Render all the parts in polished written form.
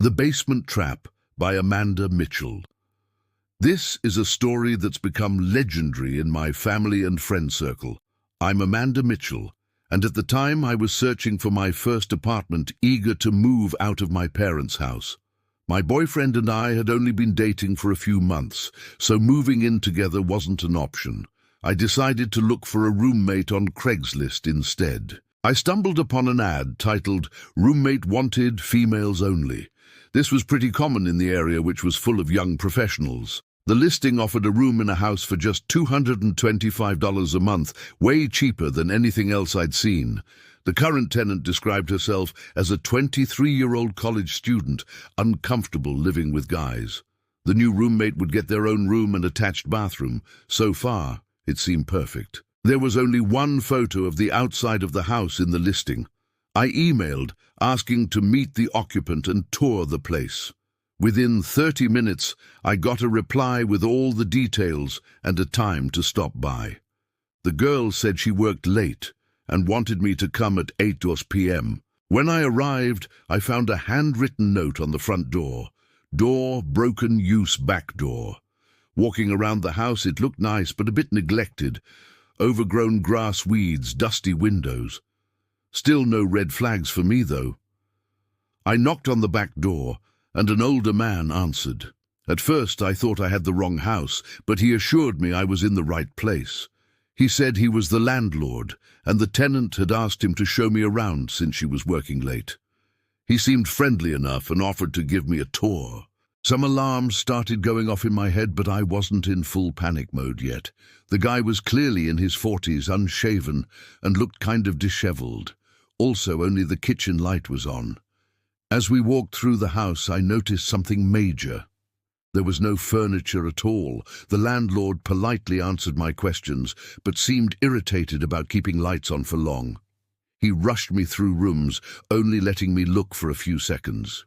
The Basement Trap by Amanda Mitchell. This is a story that's become legendary in my family and friend circle. I'm Amanda Mitchell, and at the time I was searching for my first apartment, eager to move out of my parents' house. My boyfriend and I had only been dating for a few months, so moving in together wasn't an option. I decided to look for a roommate on Craigslist instead. I stumbled upon an ad titled "Roommate Wanted, Females Only." This was pretty common in the area, which was full of young professionals. The listing offered a room in a house for just $225 a month, way cheaper than anything else I'd seen. The current tenant described herself as a 23-year-old college student, uncomfortable living with guys. The new roommate would get their own room and attached bathroom. So far, it seemed perfect. There was only one photo of the outside of the house in the listing. I emailed, asking to meet the occupant and tour the place. Within 30 minutes, I got a reply with all the details and a time to stop by. The girl said she worked late and wanted me to come at 8 p.m. When I arrived, I found a handwritten note on the front door. Door broken use back door. Walking around the house, it looked nice but a bit neglected. Overgrown grass, weeds, dusty windows. Still no red flags for me, though. I knocked on the back door, and an older man answered. At first I thought I had the wrong house, but he assured me I was in the right place. He said he was the landlord, and the tenant had asked him to show me around since she was working late. He seemed friendly enough and offered to give me a tour. Some alarms started going off in my head, but I wasn't in full panic mode yet. The guy was clearly in his 40s, unshaven, and looked kind of disheveled. Also, only the kitchen light was on. As we walked through the house, I noticed something major. There was no furniture at all. The landlord politely answered my questions, but seemed irritated about keeping lights on for long. He rushed me through rooms, only letting me look for a few seconds.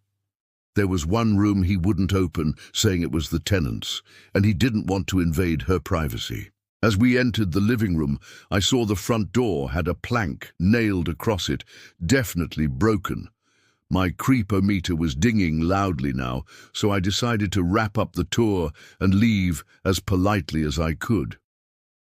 There was one room he wouldn't open, saying it was the tenant's, and he didn't want to invade her privacy. As we entered the living room, I saw the front door had a plank nailed across it, definitely broken. My creepometer was dinging loudly now, so I decided to wrap up the tour and leave as politely as I could.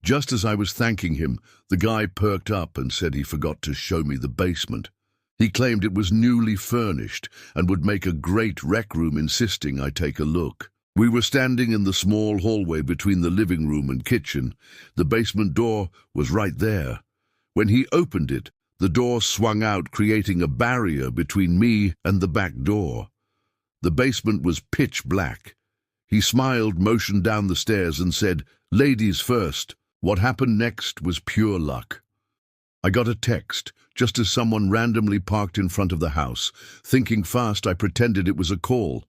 Just as I was thanking him, the guy perked up and said he forgot to show me the basement. He claimed it was newly furnished and would make a great rec room, insisting I take a look. We were standing in the small hallway between the living room and kitchen. The basement door was right there. When he opened it, the door swung out, creating a barrier between me and the back door. The basement was pitch black. He smiled, motioned down the stairs, and said, "Ladies first." What happened next was pure luck. I got a text, just as someone randomly parked in front of the house. Thinking fast, I pretended it was a call.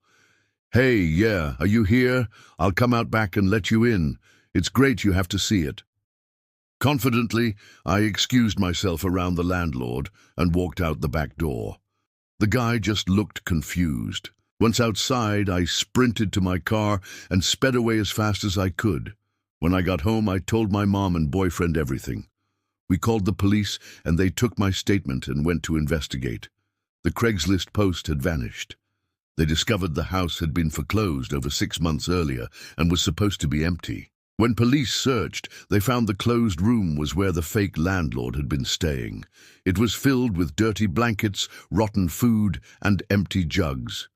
"Hey, yeah, are you here? I'll come out back and let you in. It's great you have to see it." Confidently, I excused myself around the landlord and walked out the back door. The guy just looked confused. Once outside, I sprinted to my car and sped away as fast as I could. When I got home, I told my mom and boyfriend everything. We called the police, and they took my statement and went to investigate. The Craigslist post had vanished. They discovered the house had been foreclosed over 6 months earlier and was supposed to be empty. When police searched, they found the closed room was where the fake landlord had been staying. It was filled with dirty blankets, rotten food, and empty jugs.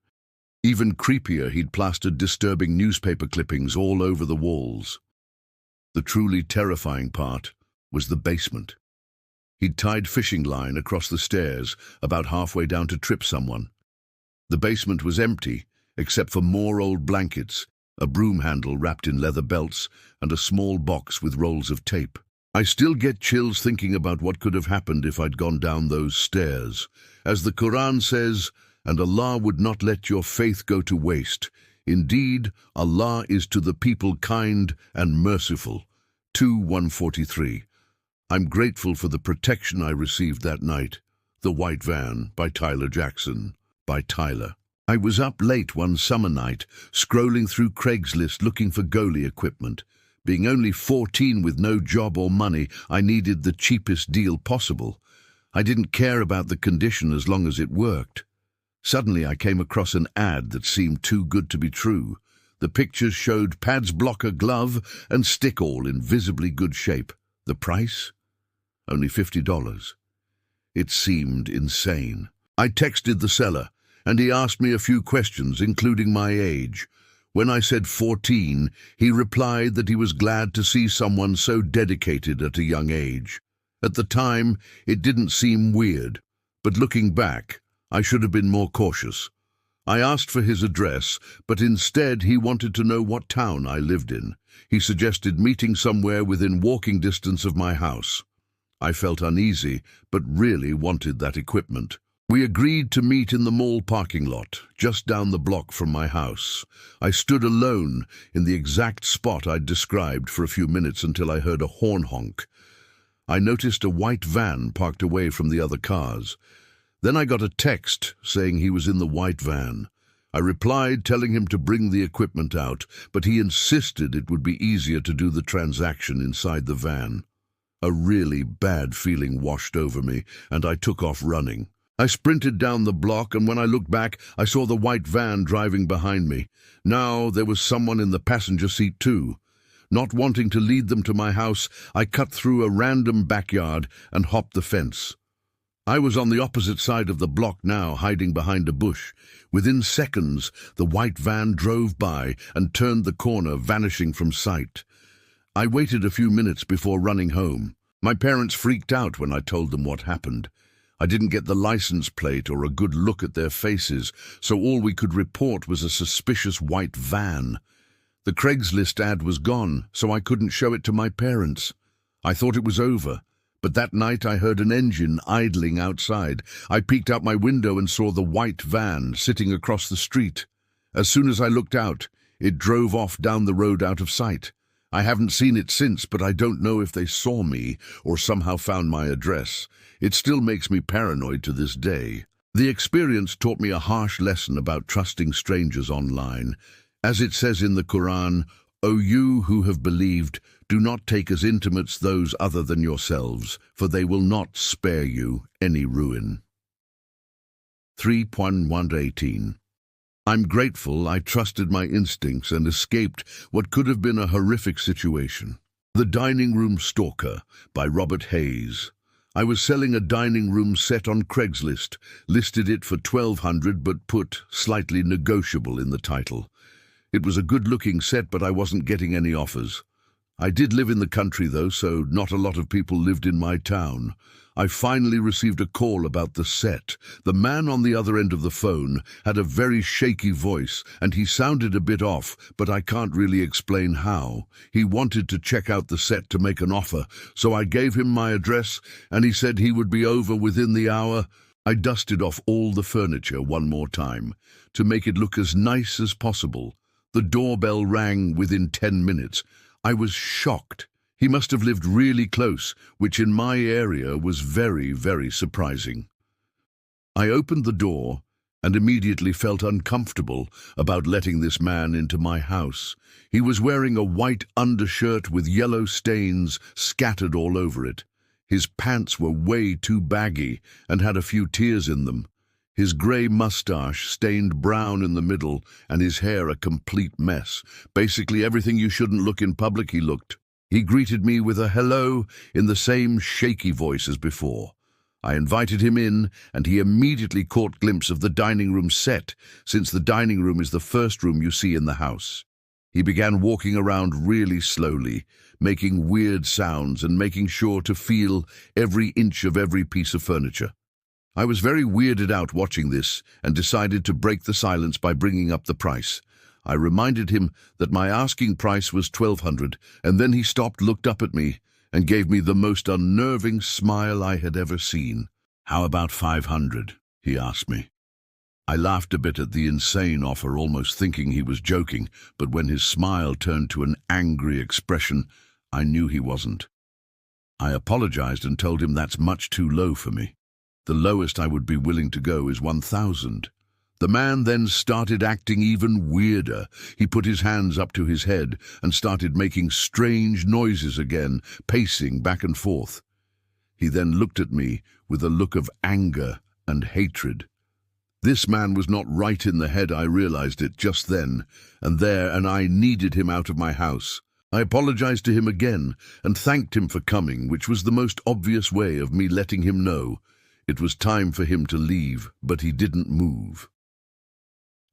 Even creepier, he'd plastered disturbing newspaper clippings all over the walls. The truly terrifying part was the basement. He'd tied fishing line across the stairs, about halfway down to trip someone. The basement was empty, except for more old blankets, a broom handle wrapped in leather belts, and a small box with rolls of tape. I still get chills thinking about what could have happened if I'd gone down those stairs. As the Quran says, "And Allah would not let your faith go to waste. Indeed, Allah is to the people kind and merciful." 2:143. I'm grateful for the protection I received that night. The White Van by Tyler Jackson. By Tyler. I was up late one summer night, scrolling through Craigslist looking for goalie equipment. Being only 14 with no job or money, I needed the cheapest deal possible. I didn't care about the condition as long as it worked. Suddenly I came across an ad that seemed too good to be true. The pictures showed pads, blocker, glove, and stick all in visibly good shape. The price? Only $50. It seemed insane. I texted the seller, and he asked me a few questions, including my age. When I said 14, he replied that he was glad to see someone so dedicated at a young age. At the time, it didn't seem weird, but looking back, I should have been more cautious. I asked for his address, but instead he wanted to know what town I lived in. He suggested meeting somewhere within walking distance of my house. I felt uneasy, but really wanted that equipment. We agreed to meet in the mall parking lot, just down the block from my house. I stood alone in the exact spot I'd described for a few minutes until I heard a horn honk. I noticed a white van parked away from the other cars. Then I got a text saying he was in the white van. I replied telling him to bring the equipment out, but he insisted it would be easier to do the transaction inside the van. A really bad feeling washed over me, and I took off running. I sprinted down the block, and when I looked back, I saw the white van driving behind me. Now there was someone in the passenger seat too. Not wanting to lead them to my house, I cut through a random backyard and hopped the fence. I was on the opposite side of the block now, hiding behind a bush. Within seconds, the white van drove by and turned the corner, vanishing from sight. I waited a few minutes before running home. My parents freaked out when I told them what happened. I didn't get the license plate or a good look at their faces, so all we could report was a suspicious white van. The Craigslist ad was gone, so I couldn't show it to my parents. I thought it was over, but that night I heard an engine idling outside. I peeked out my window and saw the white van sitting across the street. As soon as I looked out, it drove off down the road out of sight. I haven't seen it since, but I don't know if they saw me or somehow found my address. It still makes me paranoid to this day. The experience taught me a harsh lesson about trusting strangers online. As it says in the Quran, "O you who have believed, do not take as intimates those other than yourselves, for they will not spare you any ruin." 3.118. I'm grateful I trusted my instincts and escaped what could have been a horrific situation. The Dining Room Stalker by Robert Hayes. I was selling a dining room set on Craigslist, listed it for $1,200 but put "slightly negotiable" in the title. It was a good-looking set, but I wasn't getting any offers. I did live in the country though, so not a lot of people lived in my town. I finally received a call about the set. The man on the other end of the phone had a very shaky voice, and he sounded a bit off, but I can't really explain how. He wanted to check out the set to make an offer, so I gave him my address, and he said he would be over within the hour. I dusted off all the furniture one more time, to make it look as nice as possible. The doorbell rang within 10 minutes. I was shocked. He must have lived really close, which in my area was very, very surprising. I opened the door and immediately felt uncomfortable about letting this man into my house. He was wearing a white undershirt with yellow stains scattered all over it. His pants were way too baggy and had a few tears in them. His grey mustache stained brown in the middle and his hair a complete mess. Basically everything you shouldn't look in public he looked. He greeted me with a hello in the same shaky voice as before. I invited him in, and he immediately caught glimpse of the dining room set, since the dining room is the first room you see in the house. He began walking around really slowly, making weird sounds and making sure to feel every inch of every piece of furniture. I was very weirded out watching this and decided to break the silence by bringing up the price. I reminded him that my asking price was $1,200, and then he stopped, looked up at me, and gave me the most unnerving smile I had ever seen. "How about $500? He asked me. I laughed a bit at the insane offer, almost thinking he was joking, but when his smile turned to an angry expression, I knew he wasn't. I apologized and told him that's much too low for me. The lowest I would be willing to go is $1,000. The man then started acting even weirder. He put his hands up to his head and started making strange noises again, pacing back and forth. He then looked at me with a look of anger and hatred. This man was not right in the head. I realized it just then and there, and I needed him out of my house. I apologized to him again and thanked him for coming, which was the most obvious way of me letting him know it was time for him to leave, but he didn't move.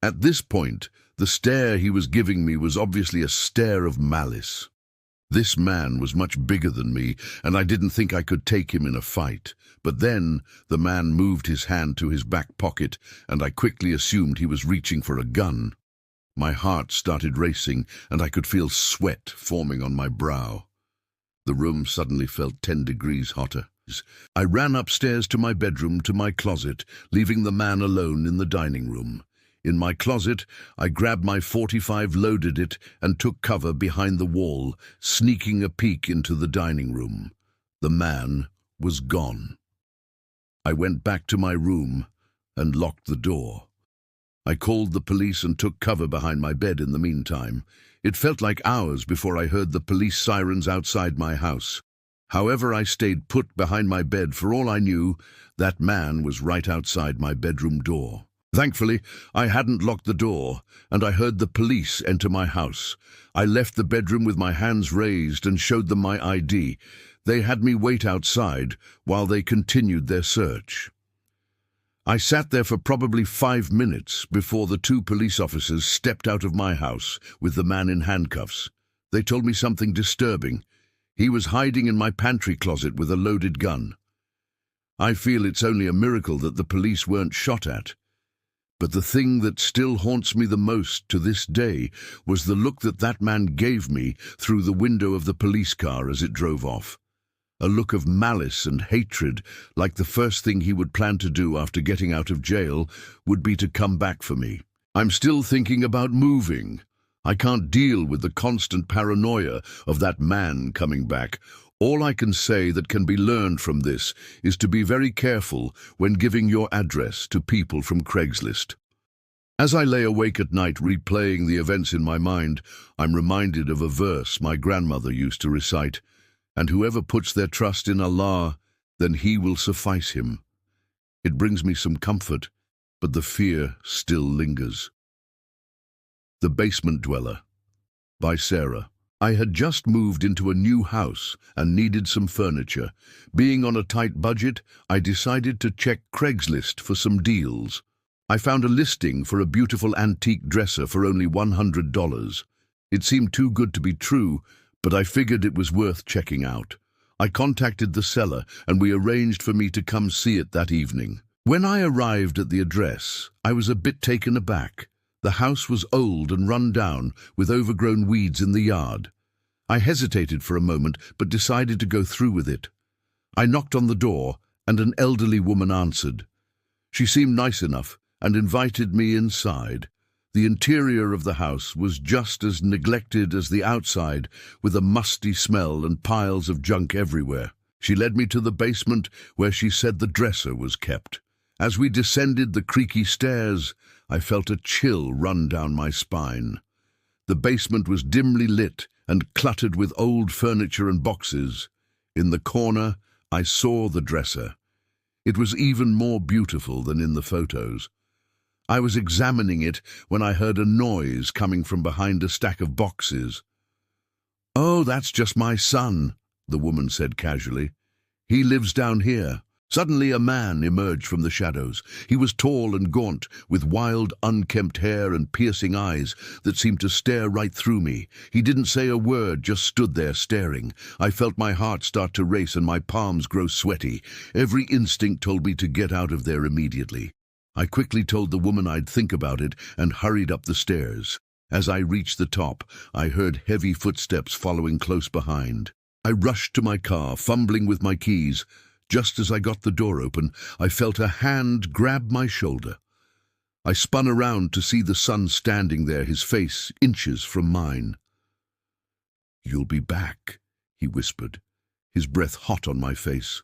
At this point, the stare he was giving me was obviously a stare of malice. This man was much bigger than me, and I didn't think I could take him in a fight. But then the man moved his hand to his back pocket, and I quickly assumed he was reaching for a gun. My heart started racing, and I could feel sweat forming on my brow. The room suddenly felt 10 degrees hotter. I ran upstairs to my bedroom, to my closet, leaving the man alone in the dining room. In my closet, I grabbed my .45, loaded it, and took cover behind the wall, sneaking a peek into the dining room. The man was gone. I went back to my room and locked the door. I called the police and took cover behind my bed in the meantime. It felt like hours before I heard the police sirens outside my house. However, I stayed put behind my bed. For all I knew, that man was right outside my bedroom door. Thankfully, I hadn't locked the door, and I heard the police enter my house. I left the bedroom with my hands raised and showed them my ID. They had me wait outside while they continued their search. I sat there for probably 5 minutes before the 2 police officers stepped out of my house with the man in handcuffs. They told me something disturbing. He was hiding in my pantry closet with a loaded gun. I feel it's only a miracle that the police weren't shot at. But the thing that still haunts me the most to this day was the look that man gave me through the window of the police car as it drove off. A look of malice and hatred, like the first thing he would plan to do after getting out of jail would be to come back for me. I'm still thinking about moving. I can't deal with the constant paranoia of that man coming back. All I can say that can be learned from this is to be very careful when giving your address to people from Craigslist. As I lay awake at night replaying the events in my mind, I'm reminded of a verse my grandmother used to recite, "And whoever puts their trust in Allah, then He will suffice him." It brings me some comfort, but the fear still lingers. The Basement Dweller, by Sarah. I had just moved into a new house and needed some furniture. Being on a tight budget, I decided to check Craigslist for some deals. I found a listing for a beautiful antique dresser for only $100. It seemed too good to be true, but I figured it was worth checking out. I contacted the seller, and we arranged for me to come see it that evening. When I arrived at the address, I was a bit taken aback. The house was old and run down, with overgrown weeds in the yard. I hesitated for a moment, but decided to go through with it. I knocked on the door, and an elderly woman answered. She seemed nice enough and invited me inside. The interior of the house was just as neglected as the outside, with a musty smell and piles of junk everywhere. She led me to the basement, where she said the dresser was kept. As we descended the creaky stairs, I felt a chill run down my spine. The basement was dimly lit and cluttered with old furniture and boxes. In the corner, I saw the dresser. It was even more beautiful than in the photos. I was examining it when I heard a noise coming from behind a stack of boxes. "Oh, that's just my son," the woman said casually. "He lives down here." Suddenly a man emerged from the shadows. He was tall and gaunt, with wild, unkempt hair and piercing eyes that seemed to stare right through me. He didn't say a word, just stood there staring. I felt my heart start to race and my palms grow sweaty. Every instinct told me to get out of there immediately. I quickly told the woman I'd think about it and hurried up the stairs. As I reached the top, I heard heavy footsteps following close behind. I rushed to my car, fumbling with my keys. Just as I got the door open, I felt a hand grab my shoulder. I spun around to see the son standing there, his face inches from mine. "You'll be back," he whispered, his breath hot on my face.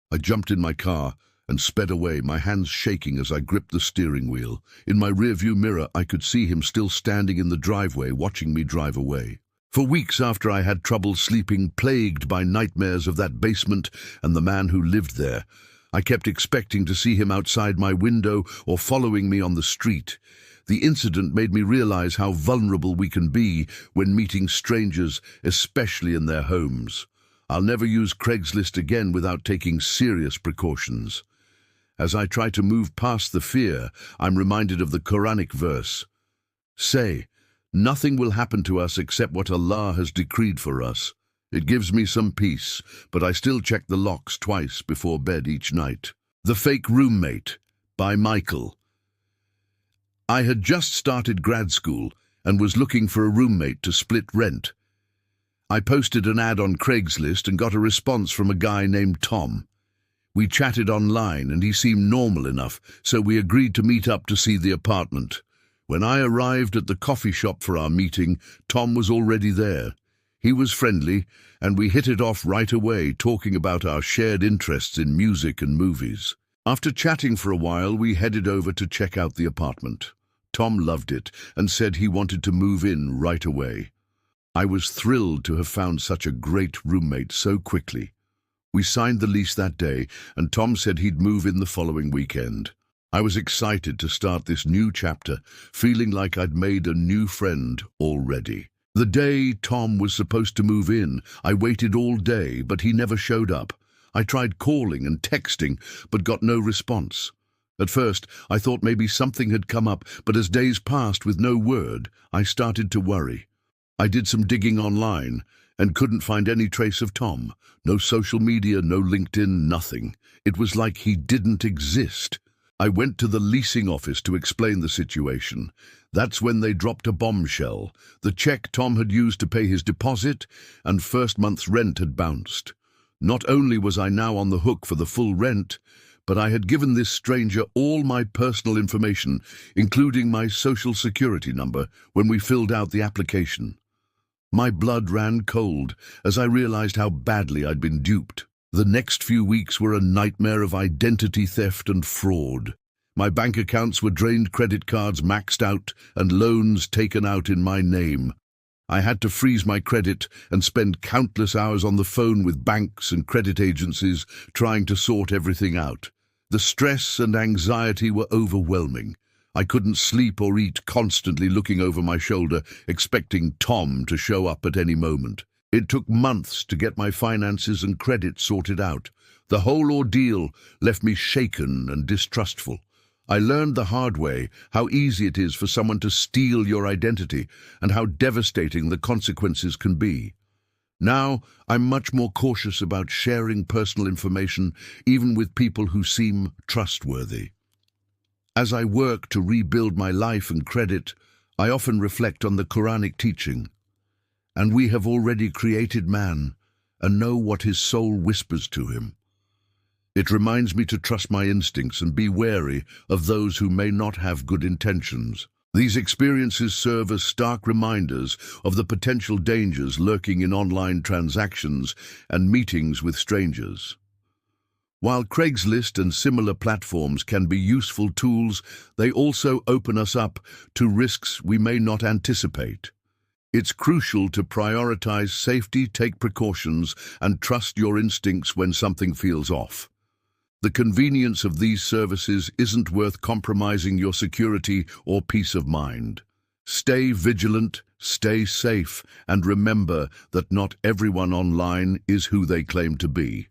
I jumped in my car and sped away, my hands shaking as I gripped the steering wheel. In my rearview mirror, I could see him still standing in the driveway, watching me drive away. For weeks after, I had trouble sleeping, plagued by nightmares of that basement and the man who lived there. I kept expecting to see him outside my window or following me on the street. The incident made me realize how vulnerable we can be when meeting strangers, especially in their homes. I'll never use Craigslist again without taking serious precautions. As I try to move past the fear, I'm reminded of the Quranic verse. Say, nothing will happen to us except what Allah has decreed for us. It gives me some peace, but I still check the locks twice before bed each night. The Fake Roommate by Michael. I had just started grad school and was looking for a roommate to split rent. I posted an ad on Craigslist and got a response from a guy named Tom. We chatted online and he seemed normal enough, so we agreed to meet up to see the apartment. When I arrived at the coffee shop for our meeting, Tom was already there. He was friendly, and we hit it off right away, talking about our shared interests in music and movies. After chatting for a while, we headed over to check out the apartment. Tom loved it and said he wanted to move in right away. I was thrilled to have found such a great roommate so quickly. We signed the lease that day, and Tom said he'd move in the following weekend. I was excited to start this new chapter, feeling like I'd made a new friend already. The day Tom was supposed to move in, I waited all day, but he never showed up. I tried calling and texting, but got no response. At first, I thought maybe something had come up, but as days passed with no word, I started to worry. I did some digging online and couldn't find any trace of Tom. No social media, no LinkedIn, nothing. It was like he didn't exist. I went to the leasing office to explain the situation. That's when they dropped a bombshell. The check Tom had used to pay his deposit and first month's rent had bounced. Not only was I now on the hook for the full rent, but I had given this stranger all my personal information, including my social security number, when we filled out the application. My blood ran cold as I realized how badly I'd been duped. The next few weeks were a nightmare of identity theft and fraud. My bank accounts were drained, credit cards maxed out, and loans taken out in my name. I had to freeze my credit and spend countless hours on the phone with banks and credit agencies trying to sort everything out. The stress and anxiety were overwhelming. I couldn't sleep or eat, constantly looking over my shoulder, expecting Tom to show up at any moment. It took months to get my finances and credit sorted out. The whole ordeal left me shaken and distrustful. I learned the hard way how easy it is for someone to steal your identity and how devastating the consequences can be. Now, I'm much more cautious about sharing personal information, even with people who seem trustworthy. As I work to rebuild my life and credit, I often reflect on the Quranic teaching. And we have already created man and know what his soul whispers to him. It reminds me to trust my instincts and be wary of those who may not have good intentions. These experiences serve as stark reminders of the potential dangers lurking in online transactions and meetings with strangers. While Craigslist and similar platforms can be useful tools, they also open us up to risks we may not anticipate. It's crucial to prioritize safety, take precautions, and trust your instincts when something feels off. The convenience of these services isn't worth compromising your security or peace of mind. Stay vigilant, stay safe, and remember that not everyone online is who they claim to be.